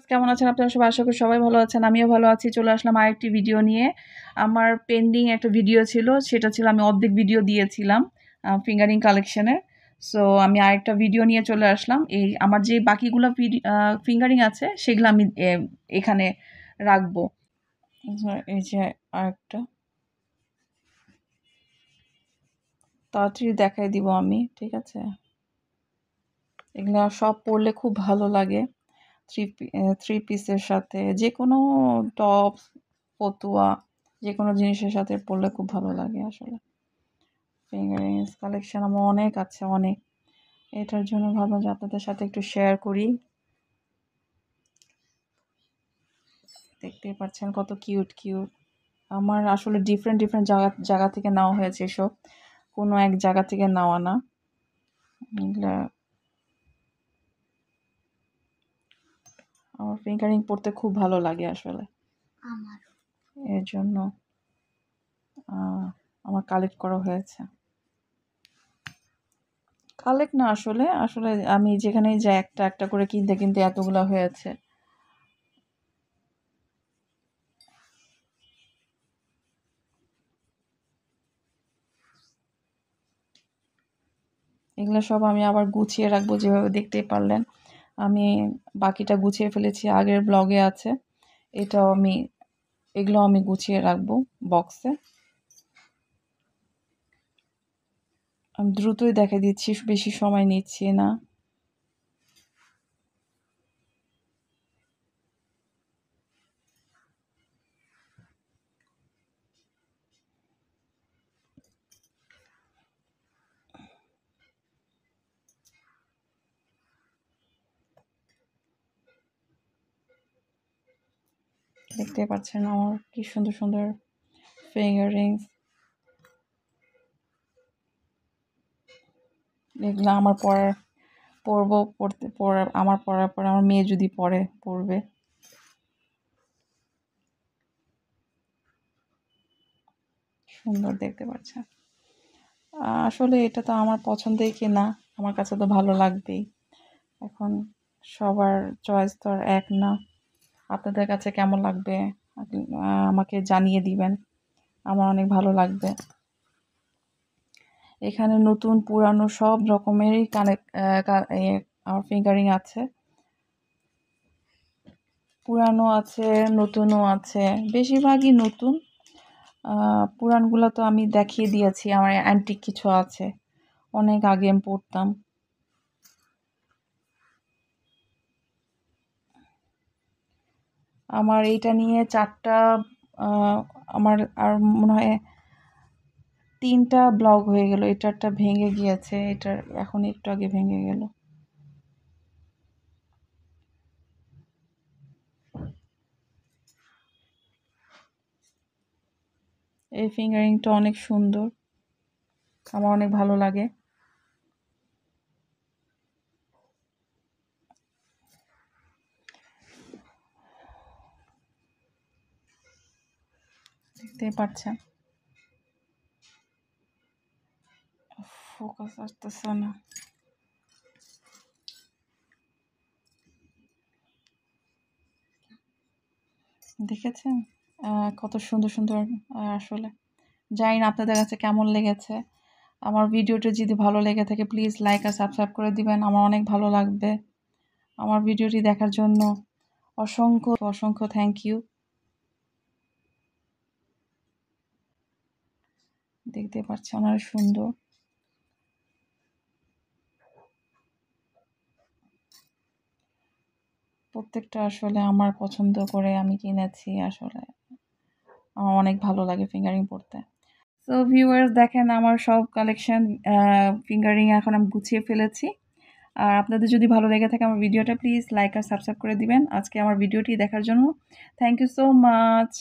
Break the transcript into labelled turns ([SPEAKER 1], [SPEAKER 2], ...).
[SPEAKER 1] কেমন আছেন আপনারা সবাই? আশা করি সবাই ভালো আছেন। আমিও ভালো আছি। চলে আসলাম আরেকটি ভিডিও নিয়ে। আমার পেন্ডিং একটা ভিডিও ছিল। সেটা ছিল আমি অর্ধেক ভিডিও দিয়েছিলাম ফিঙ্গারিং কালেকশনের। সো আমি আরেকটা ভিডিও নিয়ে চলে আসলাম। এই আমার যে বাকিগুলা ফিঙ্গারিং আছে সেগুলো আমি এখানে রাখবো। এই যে আরেকটা তাড়াতাড়ি দেখাই দিব আমি, ঠিক আছে? এগুলা সব পরলে খুব ভালো লাগে। থ্রি পিসের সাথে যেকোনো টপ, ফতুয়া যেকোনো জিনিসের সাথে পরলে খুব ভালো লাগে আসলে। ফিঙ্গারিংস কালেকশন আমার অনেক আছে, অনেক। এটার জন্য ভাবলাম যে আপনাদের সাথে একটু শেয়ার করি। দেখতেই পাচ্ছেন কত কিউট কিউট। আমার আসলে ডিফারেন্ট ডিফারেন্ট জায়গা থেকে নেওয়া হয়েছে এসব, কোনো এক জায়গা থেকে নেওয়া না। এগুলা আমার ফিঙ্গারিং পরতে খুব ভালো লাগে আসলে, এর জন্য আমার কালেক্ট করা হয়েছে। কালেক্ট না, আসলে আসলে আমি যেখানেই যাই একটা একটা করে কিনতে কিনতে এতগুলা হয়েছে। এগুলো সব আমি আবার গুছিয়ে রাখবো, যেভাবে দেখতেই পারলেন আমি বাকিটা গুছিয়ে ফেলেছি, আগের ব্লগে আছে। এটাও আমি, এগুলো আমি গুছিয়ে রাখবো বক্সে। আমি দ্রুতই দেখে দিচ্ছি, বেশি সময় নিচ্ছি না। দেখতে পাচ্ছেন আমার কি সুন্দর সুন্দর ফিঙ্গারিংস। এগুলো আমার আমার পরার পরে আমার মেয়ে যদি পরবে। সুন্দর দেখতে পাচ্ছেন। আসলে এটা তো আমার পছন্দের কেনা, আমার কাছে তো ভালো লাগবেই। এখন সবার চয়েস তো আর এক না। আপনাদের কাছে কেমন লাগবে আমাকে জানিয়ে দিবেন, আমার অনেক ভালো লাগবে। এখানে নতুন পুরানো সব রকমেরই আমার ফিঙ্গারিং আছে। পুরানো আছে, নতুনও আছে, বেশিরভাগই নতুন। পুরানগুলো তো আমি দেখিয়ে দিয়েছি, আমার অ্যান্টিক কিছু আছে, অনেক আগে আমি পড়তাম। আমার এইটা নিয়ে 4টা, আমার আর মনে হয় 3টা ব্লগ হয়ে গেল। এটারটা ভেঙে গিয়েছে, এটার এখন একটু আগে ভেঙে গেল। এই ফিঙ্গারিংটা অনেক সুন্দর, আমার অনেক ভালো লাগে। দেখতে পাচ্ছেন, ফোকাস আসতেছে না। দেখেছেন কত সুন্দর সুন্দর। আসলে জানি না আপনাদের কাছে কেমন লেগেছে। আমার ভিডিওটা যদি ভালো লেগে থাকে প্লিজ লাইক আর সাবস্ক্রাইব করে দিবেন, আমার অনেক ভালো লাগবে। আমার ভিডিওটি দেখার জন্য অসংখ্য অসংখ্য থ্যাংক ইউ। দেখতে পাচ্ছেন অনেক সুন্দর। প্রত্যেকটা আসলে আমার পছন্দ করে আমি কিনেছি। আসলে আমার অনেক ভালো লাগে ফিঙ্গারিং পরতে। সো ভিউয়ার্স, দেখেন আমার সব কালেকশন ফিঙ্গারিং এখন আমি গুছিয়ে ফেলেছি। আর আপনাদের যদি ভালো লেগে থাকে আমার ভিডিওটা প্লিজ লাইক আর সাবস্ক্রাইব করে দিবেন। আজকে আমার ভিডিওটি দেখার জন্য থ্যাংক ইউ সো মাচ।